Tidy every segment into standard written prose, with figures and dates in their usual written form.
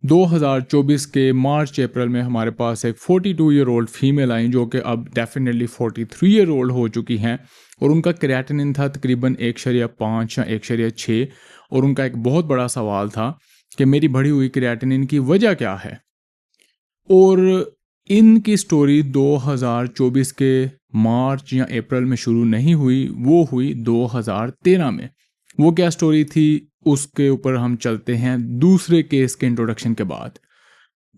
2024 के मार्च अप्रैल में हमारे पास एक 42 ईयर ओल्ड फीमेल आई जो कि अब डेफिनेटली 43 ईयर ओल्ड हो चुकी हैं और उनका क्रिएटिनिन था तकरीबन 1.5 या 1.6 और उनका एक बहुत बड़ा सवाल था कि मेरी बढ़ी हुई क्रिएटिनिन की वजह क्या है। और इनकी स्टोरी 2024 के मार्च या अप्रैल में शुरू नहीं हुई, वो हुई 2013 में। वो क्या स्टोरी थी उसके ऊपर हम चलते हैं दूसरे केस के इंट्रोडक्शन के बाद।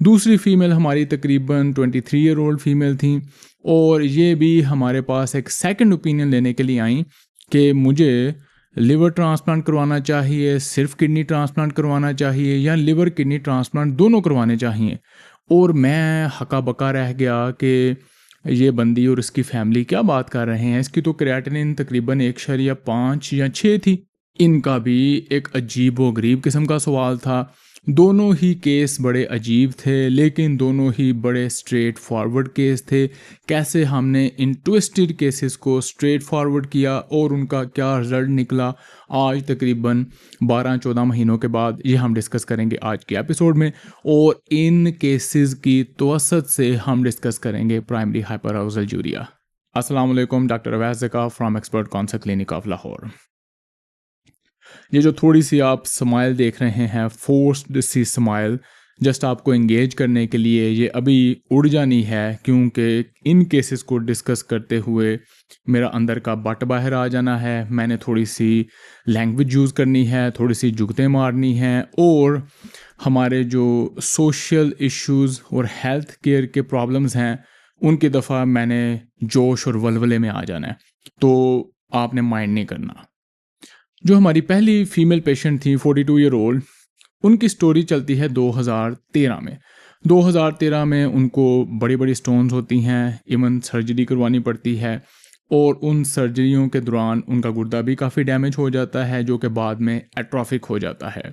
दूसरी फीमेल हमारी तकरीबन 23 ईयर ओल्ड फीमेल थी और ये भी हमारे पास एक सेकंड ओपिनियन लेने के लिए आई कि मुझे लिवर ट्रांसप्लांट करवाना चाहिए, सिर्फ किडनी ट्रांसप्लांट करवाना चाहिए या लिवर किडनी ट्रांसप्लांट दोनों करवाने चाहिए। और मैं हका बका रह गया कि ये बंदी और इसकी फैमिली क्या बात कर रहे हैं, इसकी तो क्रिएटिनिन तकरीबन 1.5 या 6 थी। इनका भी एक अजीब व गरीब किस्म का सवाल था। दोनों ही केस बड़े अजीब थे लेकिन दोनों ही बड़े स्ट्रेट फॉरवर्ड केस थे। कैसे हमने इन ट्विस्टेड केसेस को स्ट्रेट फॉरवर्ड किया और उनका क्या रिजल्ट निकला, आज तकरीबन 12-14 महीनों के बाद ये हम डिस्कस करेंगे आज के एपिसोड में। और इन केसेस की तवसत से हम डिस्कस करेंगे प्राइमरी हाइपरऑक्सीजूरिया। अस्सलाम वालेकुम, doctor Awais Zaka from expert concert clinic of Lahore. ये जो थोड़ी सी आप स्माइल देख रहे हैं, फोर्स्ड सी स्माइल, जस्ट आपको एंगेज करने के लिए, ये अभी उड़ जानी है क्योंकि इन केसेस को डिस्कस करते हुए मेरा अंदर का बट बाहर आ जाना है। मैंने थोड़ी सी लैंग्वेज यूज़ करनी है, थोड़ी सी जुगतें मारनी हैं और हमारे जो सोशल इश्यूज़ और हेल्थ केयर के प्रॉब्लम्स हैं उनकी दफ़ा मैंने जोश और वलवले में आ जाना है, तो आपने माइंड नहीं करना। जो हमारी पहली फीमेल पेशेंट थी 42 ईयर ओल्ड, उनकी स्टोरी चलती है 2013 में। 2013 में उनको बड़ी बड़ी स्टोन्स होती हैं, इवन सर्जरी करवानी पड़ती है और उन सर्जरियों के दौरान उनका गुर्दा भी काफ़ी डैमेज हो जाता है जो कि बाद में एट्रोफिक हो जाता है।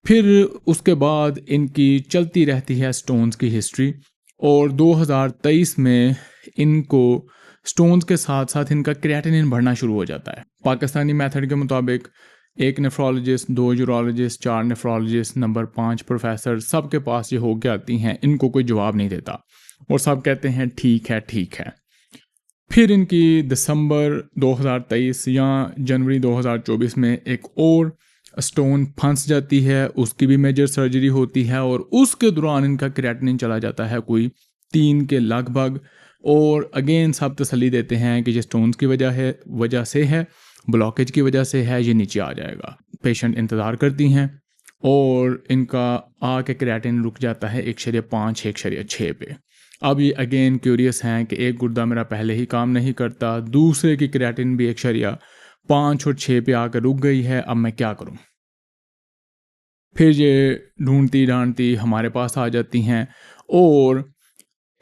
फिर उसके बाद इनकी चलती रहती है स्टोन्स की हिस्ट्री और 2023 में इनको स्टोन्स के साथ साथ इनका क्रिएटिनिन बढ़ना शुरू हो जाता है। पाकिस्तानी मेथड के मुताबिक 1 nephrologist, 2 urologist, 4 nephrologist, number 5 professor, सब के पास ये होके आती हैं, इनको कोई जवाब नहीं देता और सब कहते हैं ठीक है ठीक है। फिर इनकी दिसंबर 2023 या जनवरी 2024 में एक और स्टोन फंस जाती है, उसकी भी मेजर सर्जरी होती है और उसके दौरान इनका क्रिएटिनिन चला जाता है कोई 3 के लगभग। और अगेन सब तसल्ली देते हैं कि ये स्टोन्स की वजह से है, ब्लॉकेज की वजह से है, ये नीचे आ जाएगा। पेशेंट इंतज़ार करती हैं और इनका आके क्रिएटिनिन रुक जाता है 1.5 1.6 पे। अब ये अगेन क्यूरियस हैं कि एक गुर्दा मेरा पहले ही काम नहीं करता, दूसरे की क्रिएटिनिन भी 1.5 और 6 पे आकर रुक गई है, अब मैं क्या करूं। फिर ये ढूंढती ढांढती हमारे पास आ जाती हैं और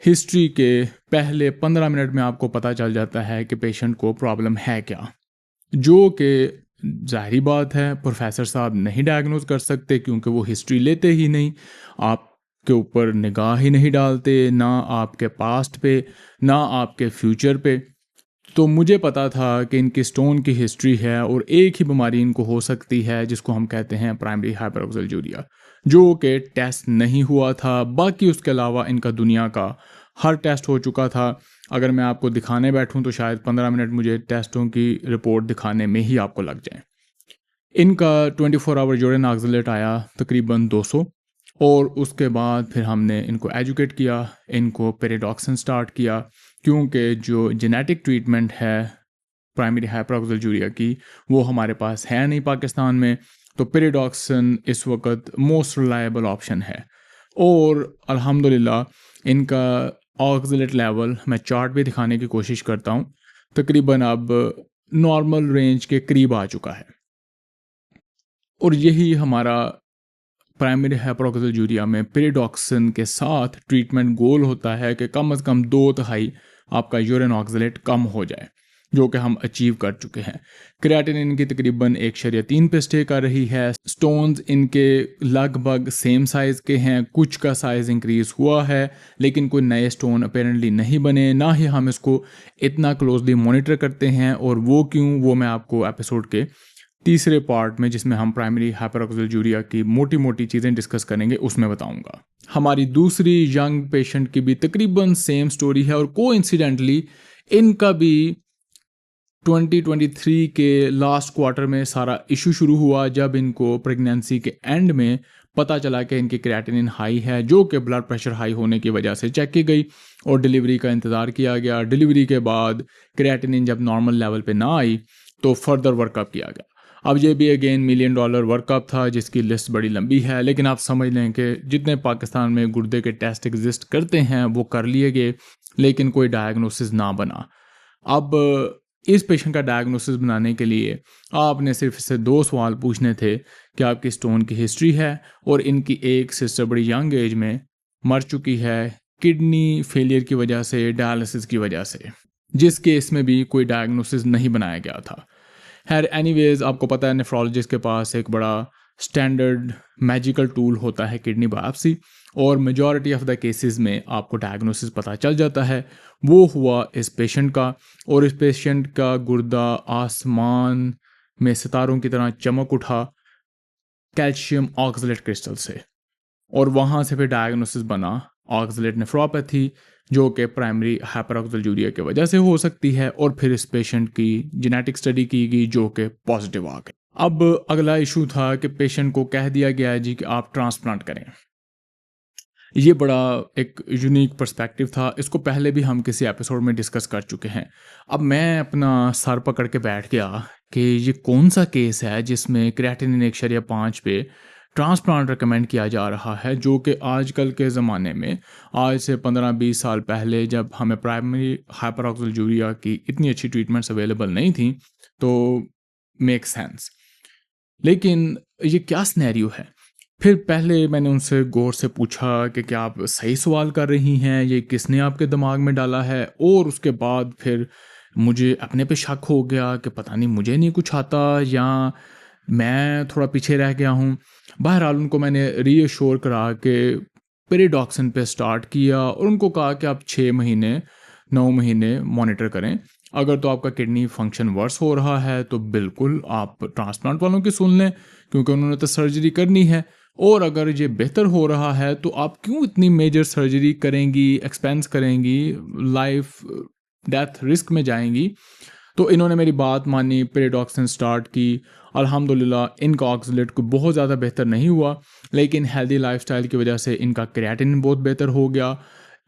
हिस्ट्री के पहले 15 मिनट में आपको पता चल जाता है कि पेशेंट को प्रॉब्लम है क्या, जो कि जाहिर बात है प्रोफेसर साहब नहीं डायग्नोज कर सकते क्योंकि वो हिस्ट्री लेते ही नहीं, आपके ऊपर निगाह ही नहीं डालते, ना आपके पास्ट पे ना आपके फ्यूचर पे। तो मुझे पता था कि इनकी स्टोन की हिस्ट्री है और एक ही बीमारी इनको हो सकती है जिसको हम कहते हैं प्राइमरी हाइपरऑक्सीजूरिया, जो कि टेस्ट नहीं हुआ था। बाकी उसके अलावा इनका दुनिया का हर टेस्ट हो चुका था। अगर मैं आपको दिखाने बैठूं तो शायद 15 मिनट मुझे टेस्टों की रिपोर्ट दिखाने में ही आपको लग जाए। इनका 24 आवर यूरिन ऑक्सलेट आया तकरीबन 200 और उसके बाद फिर हमने इनको एजुकेट किया, इनको पेरिडॉक्सिन स्टार्ट किया क्योंकि जो जेनेटिक ट्रीटमेंट है प्राइमरी हाइपरऑक्सीजूरिया की वो हमारे पास है नहीं पाकिस्तान में, तो पेरिडॉक्सिन इस वक्त मोस्ट रिलायबल ऑप्शन है। और अल्हम्दुलिल्लाह इनका ऑक्सलेट लेवल मैं चार्ट भी दिखाने की कोशिश करता हूँ, तकरीबन अब नॉर्मल रेंज के करीब आ चुका है। और यही हमारा प्राइमरी हाइपरऑक्सीजूरिया में पेरिडॉक्सिन के साथ ट्रीटमेंट गोल होता है कि कम से कम 2/3 आपका यूरिन ऑक्सलेट कम हो जाए, जो कि हम अचीव कर चुके हैं। क्रिएटिनिन की तकरीबन 1.3 पे स्टे कर रही है। स्टोन्स इनके लगभग सेम साइज़ के हैं, कुछ का साइज़ इंक्रीज़ हुआ है लेकिन कोई नए स्टोन अपेरेंटली नहीं बने, ना ही हम इसको इतना क्लोजली मॉनिटर करते हैं। और वो क्यों, वो मैं आपको एपिसोड के तीसरे पार्ट में, जिसमें हम प्राइमरी हाइपरऑक्सीजूरिया की मोटी मोटी चीज़ें डिस्कस करेंगे, उसमें बताऊंगा। हमारी दूसरी यंग पेशेंट की भी तकरीबन सेम स्टोरी है और कोइंसिडेंटली इनका भी 2023 के लास्ट क्वार्टर में सारा इशू शुरू हुआ, जब इनको प्रेगनेंसी के एंड में पता चला कि इनकी क्रिएटिनिन हाई है, जो कि ब्लड प्रेशर हाई होने की वजह से चेक की गई और डिलीवरी का इंतज़ार किया गया। डिलीवरी के बाद क्रिएटिनिन जब नॉर्मल लेवल पे ना आई तो फर्दर वर्कअप किया गया। अब ये भी अगेन $1 मिलियन वर्कअप था, जिसकी लिस्ट बड़ी लंबी है, लेकिन आप समझ लें कि जितने पाकिस्तान में गुर्दे के टेस्ट एग्जिस्ट करते हैं वो कर लिए गए, लेकिन कोई डायग्नोसिस ना बना। अब इस पेशेंट का डायग्नोसिस बनाने के लिए आपने सिर्फ इससे 2 सवाल पूछने थे कि आपकी स्टोन की हिस्ट्री है और इनकी एक सिस्टर बड़ी यंग एज में मर चुकी है किडनी फेलियर की वजह से, डायलिसिस की वजह से, जिस केस में भी कोई डायग्नोसिस नहीं बनाया गया था। खैर एनीवेज, आपको पता है नेफ्रोलॉजिस्ट के पास एक बड़ा स्टैंडर्ड मैजिकल टूल होता है किडनी बायोप्सी, और मेजॉरिटी ऑफ द केसेस में आपको डायग्नोसिस पता चल जाता है। वो हुआ इस पेशेंट का, और इस पेशेंट का गुर्दा आसमान में सितारों की तरह चमक उठा कैल्शियम ऑक्सलेट क्रिस्टल से, और वहाँ से फिर डायग्नोसिस बना ऑक्सलेट नेफ्रोपैथी, जो कि प्राइमरी हाइपरऑक्सीजूरिया की वजह से हो सकती है। और फिर इस पेशेंट की जेनेटिक स्टडी की गई जो कि पॉजिटिव आ गई। अब अगला इशू था कि पेशेंट को कह दिया गया जी कि आप ट्रांसप्लांट करें। ये बड़ा एक यूनिक पर्सपेक्टिव था, इसको पहले भी हम किसी एपिसोड में डिस्कस कर चुके हैं। अब मैं अपना सर पकड़ के बैठ गया कि ये कौन सा केस है जिसमें क्रिएटिनिन 1.5 पे ट्रांसप्लांट रिकमेंड किया जा रहा है, जो कि आजकल के ज़माने में, आज से 15-20 साल पहले जब हमें प्राइमरी हाइपरऑक्सीजूरिया की इतनी अच्छी ट्रीटमेंट्स अवेलेबल नहीं थी, तो मेक सेंस। लेकिन ये क्या सिनेरियो है? फिर पहले मैंने उनसे गौर से पूछा कि क्या आप सही सवाल कर रही हैं, ये किसने आपके दिमाग में डाला है? और उसके बाद फिर मुझे अपने पे शक हो गया कि पता नहीं मुझे नहीं कुछ आता या मैं थोड़ा पीछे रह गया हूँ। बहरहाल उनको मैंने रीअश्योर करा कि पेरिडॉक्सिन पे स्टार्ट किया और उनको कहा कि आप 6 महीने 9 महीने मॉनिटर करें। अगर तो आपका किडनी फंक्शन वर्स हो रहा है तो बिल्कुल आप ट्रांसप्लांट वालों की सुन लें, क्योंकि उन्होंने तो सर्जरी करनी है। और अगर ये बेहतर हो रहा है तो आप क्यों इतनी मेजर सर्जरी करेंगी, एक्सपेंस करेंगी, लाइफ डेथ रिस्क में जाएंगी। तो इन्होंने मेरी बात मानी, पेरिडॉक्सिन स्टार्ट की। अल्हम्दुलिल्लाह इनका ऑक्सलेट को बहुत ज़्यादा बेहतर नहीं हुआ, लेकिन हेल्दी लाइफस्टाइल की वजह से इनका क्रिएटिनिन बहुत बेहतर हो गया।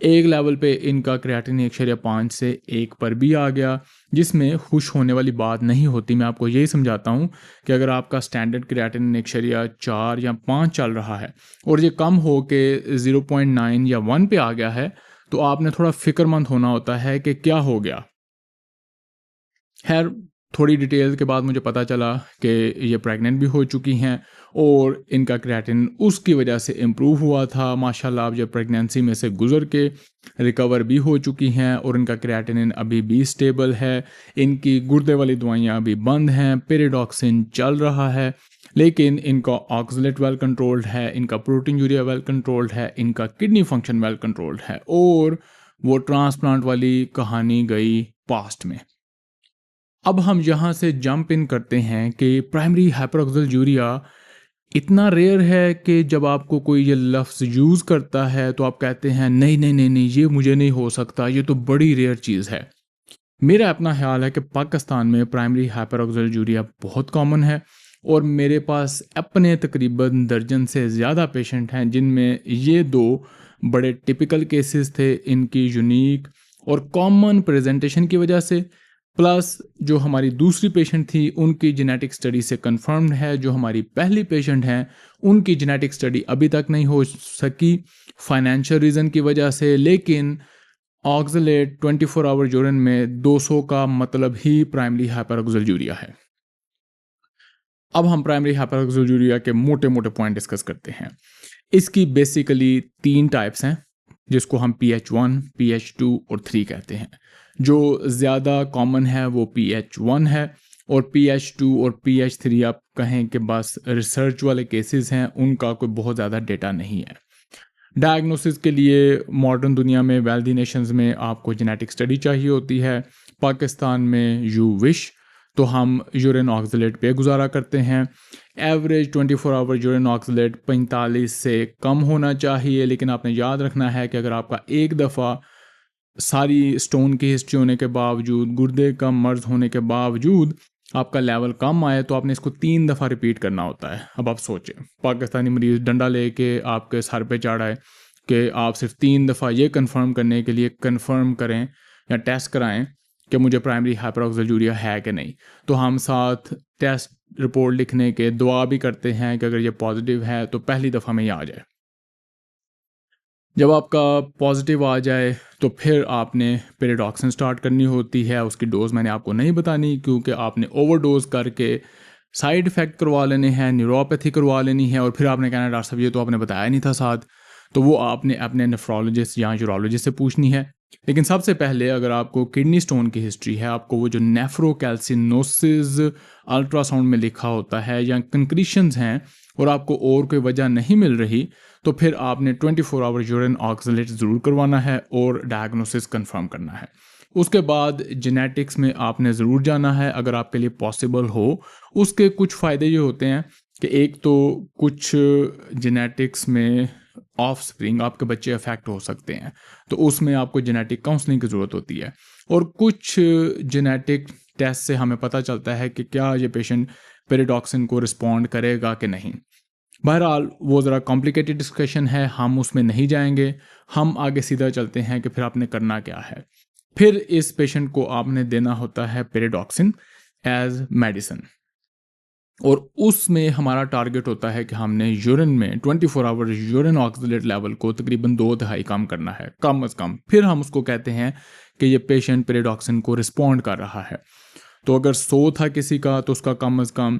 एक लेवल पे इनका क्रिएटिनिन 1.5 से 1 पर भी आ गया, जिसमें खुश होने वाली बात नहीं होती। मैं आपको यही समझाता हूँ कि अगर आपका स्टैंडर्ड क्रिएटिनिन 1.4 या 5 चल रहा है और ये कम हो के 0.9 या 1 पे आ गया है, तो आपने थोड़ा फिक्रमंद होना होता है कि क्या हो गया। खैर थोड़ी डिटेल के बाद मुझे पता चला कि ये प्रेग्नेंट भी हो चुकी हैं और इनका क्रिएटिनिन उसकी वजह से इम्प्रूव हुआ था। माशाल्लाह अब ये प्रेगनेंसी में से गुजर के रिकवर भी हो चुकी हैं और इनका क्रिएटिनिन अभी भी स्टेबल है। इनकी गुर्दे वाली दवाइयाँ अभी बंद हैं, पेरिडॉक्सिन चल रहा है, लेकिन इनका ऑक्सलेट वेल कंट्रोल्ड है, इनका प्रोटीन यूरिया वेल कंट्रोल्ड है, इनका किडनी फंक्शन वेल कंट्रोल्ड है, और वो ट्रांसप्लांट वाली कहानी गई पास्ट में। अब हम यहाँ से जंप इन करते हैं कि प्राइमरी हाइपरऑक्सीजूरिया इतना रेयर है कि जब आपको कोई ये लफ्ज़ यूज़ करता है तो आप कहते हैं नहीं नहीं नहीं नहीं, ये मुझे नहीं हो सकता, ये तो बड़ी रेयर चीज़ है। मेरा अपना ख्याल है कि पाकिस्तान में प्राइमरी हाइपरऑक्सीजूरिया बहुत कॉमन है, और मेरे पास अपने तकरीबन दर्जन से ज़्यादा पेशेंट हैं जिनमें ये 2 बड़े टिपिकल केसेस थे। इनकी यूनिक और कॉमन प्रेजेंटेशन की वजह से, प्लस जो हमारी दूसरी पेशेंट थी उनकी जेनेटिक स्टडी से कंफर्म्ड है। जो हमारी पहली पेशेंट हैं उनकी जेनेटिक स्टडी अभी तक नहीं हो सकी फाइनेंशियल रीज़न की वजह से, लेकिन ऑक्सलेट 24 आवर यूरिन में 200 का मतलब ही प्राइमरी हाइपरऑक्सीजूरिया है। अब हम प्राइमरी हाइपरऑक्सीजूरिया के मोटे मोटे पॉइंट डिस्कस करते हैं। इसकी बेसिकली 3 टाइप्स हैं, जिसको हम PH1, PH2 और 3 कहते हैं। जो ज़्यादा कॉमन है वो PH1 है, और PH2 और PH3 आप कहें कि बस रिसर्च वाले केसेस हैं, उनका कोई बहुत ज़्यादा डेटा नहीं है। डायग्नोसिस के लिए मॉडर्न दुनिया में वेल्दी नेशंस में आपको जेनेटिक स्टडी चाहिए होती है। पाकिस्तान में यू विश तो हम यूरिन ऑक्सलेट पे गुजारा करते हैं। एवरेज 24 आवर यूरिन ऑक्सलेट 45 से कम होना चाहिए, लेकिन आपने याद रखना है कि अगर आपका एक दफ़ा सारी स्टोन की हिस्ट्री होने के बावजूद, गुर्दे का मर्ज होने के बावजूद आपका लेवल कम आए, तो आपने इसको 3 दफ़ा रिपीट करना होता है। अब आप सोचें, पाकिस्तानी मरीज़ डंडा लेके आपके सर पे चढ़ाए कि आप सिर्फ 3 दफ़ा ये कंफर्म करने के लिए कंफर्म करें या टेस्ट कराएं कि मुझे प्राइमरी हाइपरऑक्सीजूरिया है कि नहीं। तो हम साथ टेस्ट रिपोर्ट लिखने के दुआ भी करते हैं कि अगर ये पॉजिटिव है तो पहली दफ़ा में ही आ जाए। जब आपका पॉजिटिव आ जाए तो फिर आपने पेरिडॉक्सिन स्टार्ट करनी होती है। उसकी डोज़ मैंने आपको नहीं बतानी, क्योंकि आपने ओवरडोज करके साइड इफ़ेक्ट करवा लेने हैं, न्यूरोपैथी करवा लेनी है, और फिर आपने कहना डॉक्टर साहब ये तो आपने बताया नहीं था साथ। तो वो आपने अपने नेफ्रोलॉजिस्ट या यूरोलॉजिस्ट से पूछनी है। लेकिन सबसे पहले अगर आपको किडनी स्टोन की हिस्ट्री है, आपको वो जो नेफ्रोकैल्सिनोसिस अल्ट्रासाउंड में लिखा होता है या कंक्रीशंस हैं, और आपको और कोई वजह नहीं मिल रही, तो फिर आपने 24 आवर यूरिन ऑक्सलेट ज़रूर करवाना है और डायग्नोसिस कंफर्म करना है। उसके बाद जेनेटिक्स में आपने ज़रूर जाना है अगर आपके लिए पॉसिबल हो। उसके कुछ फ़ायदे ये होते हैं कि एक तो कुछ जेनेटिक्स में ऑफ स्प्रिंग आपके बच्चे अफेक्ट हो सकते हैं, तो उसमें आपको जेनेटिक काउंसलिंग की ज़रूरत होती है। और कुछ जेनेटिक टेस्ट से हमें पता चलता है कि क्या ये पेशेंट पेरिडॉक्सिन को रिस्पॉन्ड करेगा कि नहीं। बहरहाल वो ज़रा कॉम्प्लिकेटेड डिस्कशन है, हम उसमें नहीं जाएंगे। हम आगे सीधा चलते हैं कि फिर आपने करना क्या है। फिर इस पेशेंट को आपने देना होता है पेरिडॉक्सिन एज मेडिसिन, और उसमें हमारा टारगेट होता है कि हमने यूरिन में 24 आवर यूरिन ऑक्सलेट लेवल को तकरीबन 2/3 कम करना है, कम अज़ कम। फिर हम उसको कहते हैं कि ये पेशेंट पेरिडॉक्सिन को रिस्पॉन्ड कर रहा है। तो अगर 100 था किसी का, तो उसका कम अज़ कम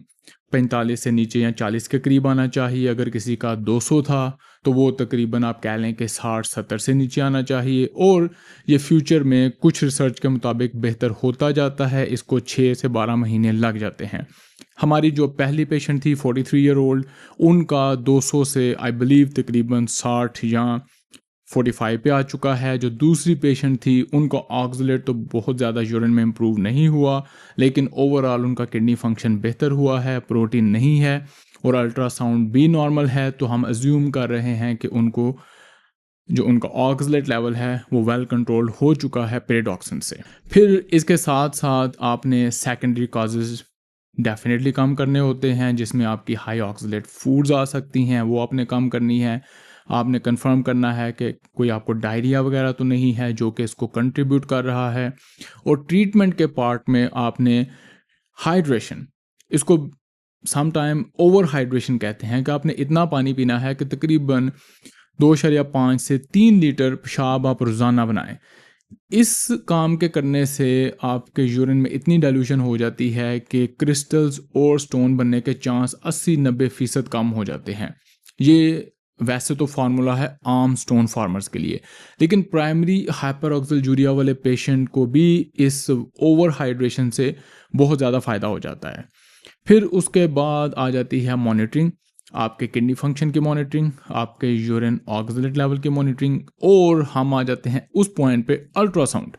45 से नीचे या 40 के करीब आना चाहिए। अगर किसी का 200 था, तो वो तकरीबन आप कह लें कि 60-70 से नीचे आना चाहिए। और ये फ्यूचर में कुछ रिसर्च के मुताबिक बेहतर होता जाता है, इसको 6 से 12 महीने लग जाते हैं। हमारी जो पहली पेशेंट थी 43 ईयर ओल्ड, उनका 200 से आई बिलीव तकरीबन 60 या 45 पे आ चुका है। जो दूसरी पेशेंट थी उनका ऑक्सलेट तो बहुत ज़्यादा यूरिन में इम्प्रूव नहीं हुआ, लेकिन ओवरऑल उनका किडनी फंक्शन बेहतर हुआ है, प्रोटीन नहीं है और अल्ट्रासाउंड भी नॉर्मल है। तो हम अज्यूम कर रहे हैं कि उनको जो उनका ऑक्सलेट लेवल है वो वेल कंट्रोल्ड हो चुका है पेरिडॉक्सिन से। फिर इसके साथ साथ आपने सेकेंडरी काजेज़ डेफिनेटली कम करने होते हैं, जिसमें आपकी हाई ऑक्सलेट फूड्स आ सकती हैं, वो आपने कम करनी है। आपने कंफर्म करना है कि कोई आपको डायरिया वगैरह तो नहीं है जो कि इसको कंट्रीब्यूट कर रहा है। और ट्रीटमेंट के पार्ट में आपने हाइड्रेशन, इसको सम टाइम ओवर हाइड्रेशन कहते हैं, कि आपने इतना पानी पीना है कि तकरीबन 2.5 से 3 लीटर पेशाब आप रोज़ाना बनाएं। इस काम के करने से आपके यूरिन में इतनी डाइल्यूशन हो जाती है कि क्रिस्टल्स और स्टोन बनने के चांस 80-90% कम हो जाते हैं। ये वैसे तो फार्मूला है आम स्टोन फार्मर्स के लिए, लेकिन प्राइमरी हाइपरऑक्सीजूरिया वाले पेशेंट को भी इस ओवर हाइड्रेशन से बहुत ज़्यादा फ़ायदा हो जाता है। फिर उसके बाद आ जाती है मॉनिटरिंग, आपके किडनी फंक्शन की मॉनिटरिंग, आपके यूरिन ऑक्सलेट लेवल की मॉनिटरिंग, और हम आ जाते हैं उस पॉइंट पे अल्ट्रासाउंड।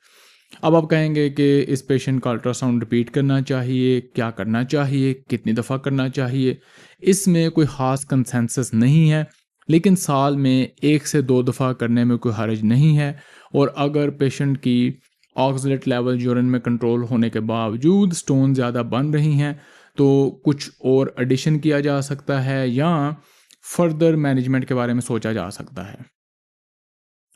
अब आप कहेंगे कि इस पेशेंट का अल्ट्रासाउंड रिपीट करना चाहिए, क्या करना चाहिए, कितनी दफ़ा करना चाहिए। इसमें कोई ख़ास कंसेंसस नहीं है, लेकिन साल में 1 से 2 दफ़ा करने में कोई हर्ज नहीं है। और अगर पेशेंट की ऑक्सलेट लेवल यूरिन में कंट्रोल होने के बावजूद स्टोन ज़्यादा बन रही हैं, तो कुछ और एडिशन किया जा सकता है या फर्दर मैनेजमेंट के बारे में सोचा जा सकता है।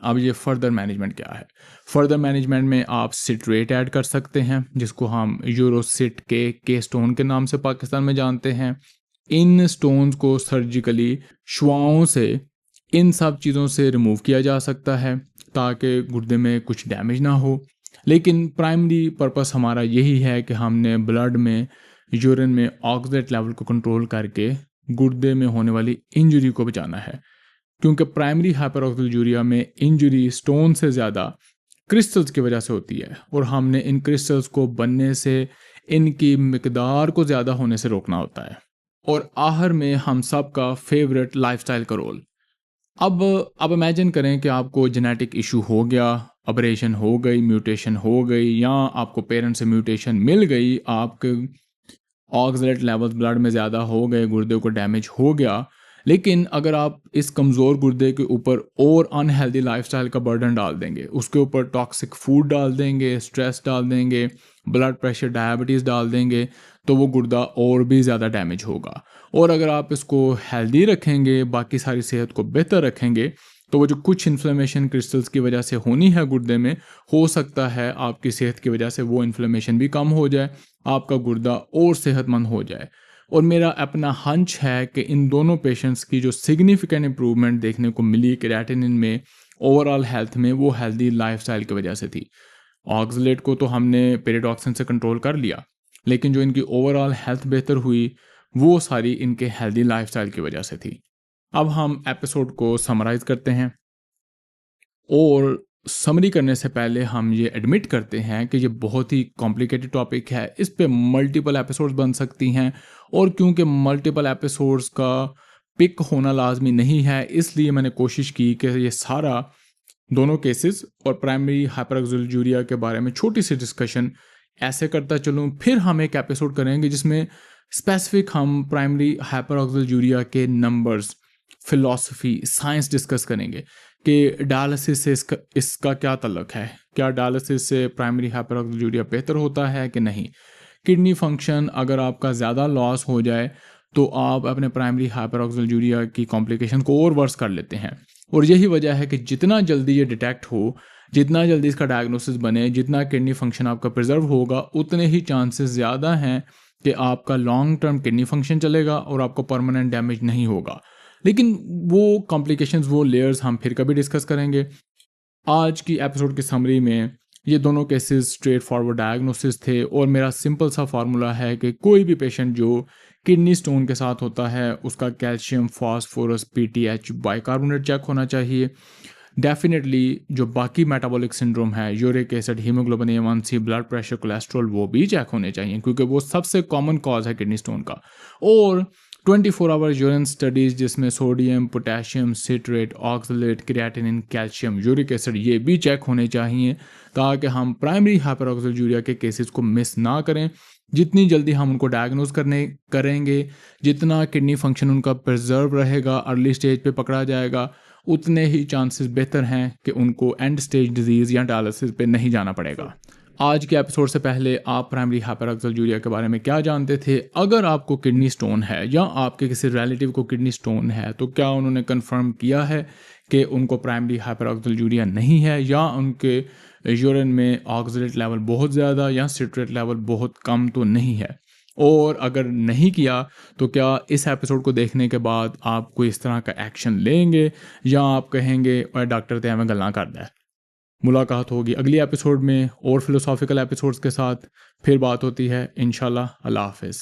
अब ये फर्दर मैनेजमेंट क्या है? फर्दर मैनेजमेंट में आप सिट्रेट ऐड कर सकते हैं, जिसको हम यूरोसिट के स्टोन के नाम से पाकिस्तान में जानते हैं। इन स्टोन्स को सर्जिकली शुआओं से, इन सब चीज़ों से रिमूव किया जा सकता है ताकि गुर्दे में कुछ डैमेज ना हो। लेकिन प्राइमरी पर्पस हमारा यही है कि हमने ब्लड में, यूरिन में ऑक्सलेट लेवल को कंट्रोल करके गुर्दे में होने वाली इंजरी को बचाना है, क्योंकि प्राइमरी हाइपरऑक्सीजूरिया में इंजरी स्टोन से ज़्यादा क्रिस्टल्स की वजह से होती है, और हमने इन क्रिस्टल्स को बनने से, इनकी मिकदार को ज़्यादा होने से रोकना होता है। और आखिर में हम सब का फेवरेट लाइफस्टाइल का रोल, अब इमेजिन करें कि आपको जेनेटिक इशू हो गया, अबरेशन हो गई, म्यूटेशन हो गई, या आपको पेरेंट्स से म्यूटेशन मिल गई, आपके ऑक्सलेट लेवल्स ब्लड में ज़्यादा हो गए, गुर्दे को डैमेज हो गया। लेकिन अगर आप इस कमज़ोर गुर्दे के ऊपर और अनहेल्दी लाइफस्टाइल का बर्डन डाल देंगे, उसके ऊपर टॉक्सिक फूड डाल देंगे, स्ट्रेस डाल देंगे, ब्लड प्रेशर, डायबिटीज़ डाल देंगे, तो वो गुर्दा और भी ज़्यादा डैमेज होगा। और अगर आप इसको हेल्दी रखेंगे, बाकी सारी सेहत को बेहतर रखेंगे, तो वो जो कुछ इन्फ्लेमेशन क्रिस्टल्स की वजह से होनी है गुर्दे में, हो सकता है आपकी सेहत की वजह से वो इन्फ्लेमेशन भी कम हो जाए, आपका गुर्दा और सेहतमंद हो जाए। और मेरा अपना हंच है कि इन दोनों पेशेंट्स की जो सिग्निफिकेंट इंप्रूवमेंट देखने को मिली क्रिएटिनिन में, ओवरऑल हेल्थ में, वो हेल्दी लाइफस्टाइल की वजह से थी। ऑक्सलेट को तो हमने पेरिडॉक्सिन से कंट्रोल कर लिया, लेकिन जो इनकी ओवरऑल हेल्थ बेहतर हुई, वो सारी इनके हेल्दी लाइफस्टाइल की वजह से थी। अब हम एपिसोड को समराइज करते हैं, और समरी करने से पहले हम ये एडमिट करते हैं कि ये बहुत ही कॉम्प्लिकेटेड टॉपिक है, इस पे मल्टीपल एपिसोड्स बन सकती हैं, और क्योंकि मल्टीपल एपिसोड्स का पिक होना लाजमी नहीं है, इसलिए मैंने कोशिश की कि ये सारा दोनों केसेस और प्राइमरी हाइपरऑक्सीजूरिया के बारे में छोटी सी डिस्कशन ऐसे करता चलूँ। फिर हम एक एपिसोड करेंगे जिसमें स्पेसिफिक हम प्राइमरी हाइपरऑक्सीजूरिया के नंबर्स, फिलॉसफी, साइंस डिस्कस करेंगे कि डायलिसिस से इसका क्या तल्लुक है, क्या डायलिसिस से प्राइमरी हाइपरऑक्सीजूरिया बेहतर होता है कि नहीं। किडनी फंक्शन अगर आपका ज़्यादा लॉस हो जाए, तो आप अपने प्राइमरी हाइपरऑक्सीजूरिया की कॉम्प्लिकेशन को और वर्स कर लेते हैं। और यही वजह है कि जितना जल्दी ये डिटेक्ट हो, जितना जल्दी इसका डायग्नोसिस बने, जितना किडनी फंक्शन आपका प्रिजर्व होगा, उतने ही चांसेस ज़्यादा हैं कि आपका लॉन्ग टर्म किडनी फंक्शन चलेगा और आपको परमानेंट डैमेज नहीं होगा। लेकिन वो कॉम्प्लिकेशंस, वो लेयर्स हम फिर कभी डिस्कस करेंगे। आज की एपिसोड की समरी में ये दोनों केसेस स्ट्रेट फॉरवर्ड डायग्नोसिस थे, और मेरा सिंपल सा फार्मूला है कि कोई भी पेशेंट जो किडनी स्टोन के साथ होता है, उसका calcium, phosphorus, PTH, bicarbonate check होना चाहिए। डेफिनेटली जो बाकी मेटाबॉलिक सिंड्रोम है, uric acid, haemoglobin A1C, blood pressure, cholesterol, वो भी चेक होने चाहिए, क्योंकि वो सबसे कॉमन कॉज है किडनी स्टोन का। और 24 आवर यूरिन स्टडीज जिसमें sodium, potassium, citrate, oxalate, creatinine, calcium, uric acid, ये भी चेक होने चाहिए, ताकि हम प्राइमरी हाइपरऑक्सीजूरिया के केसेस को मिस ना करें। जितनी जल्दी हम उनको डायग्नोज करेंगे, जितना किडनी फंक्शन उनका प्रिजर्व रहेगा, अर्ली स्टेज पे पकड़ा जाएगा, उतने ही चांसेस बेहतर हैं कि उनको एंड स्टेज डिजीज़ या डायलिसिस पे नहीं जाना पड़ेगा। आज के एपिसोड से पहले आप प्राइमरी हाइपरऑक्सीजूरिया के बारे में क्या जानते थे? अगर आपको किडनी स्टोन है या आपके किसी रिलेटिव को किडनी स्टोन है, तो क्या उन्होंने कंफर्म किया है कि उनको प्राइमरी हाइपरऑक्सीजूरिया नहीं है, या उनके यूरिन में ऑक्सलेट लेवल बहुत ज़्यादा या सिट्रेट लेवल बहुत कम तो नहीं है? और अगर नहीं किया, तो क्या इस एपिसोड को देखने के बाद आप कोई इस तरह का एक्शन लेंगे, या आप कहेंगे और डॉक्टर ते हमें गल्ला करता है? मुलाकात होगी अगली एपिसोड में और फिलोसॉफिकल एपिसोड्स के साथ। फिर बात होती है इंशाल्लाह। अल्लाह हाफ़िज़।